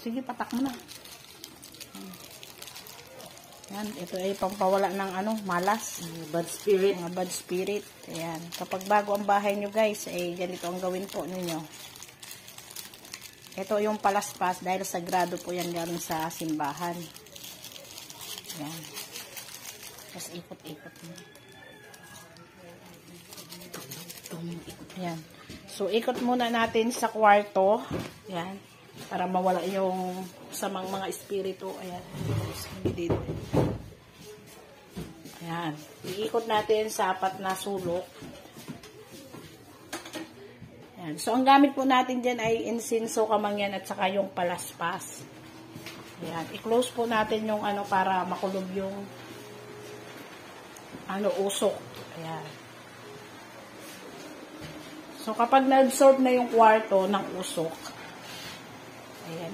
Sige, patak mo na. Yan, ito ay pampawala ng malas. Bad spirit. Mga bad spirit. Ayan. Kapag bago ang bahay nyo guys, ganito ang gawin po ninyo. Ito yung palaspas dahil sagrado po yan galing sa simbahan. Ayan. Tapos ikot-ikot mo. Ayan. So, ikot muna natin sa kwarto. Ayan. Para mawala yung samang mga espiritu. Ayan. Dito. Ayan. Iikot natin sa 4 na sulok. Ayan. So, ang gamit po natin dyan ay insinso, kamangyan, at saka yung palaspas. Ayan. I-close po natin yung para makulog yung usok. Ayan. So, kapag na-absorb na yung kwarto ng usok, ayan.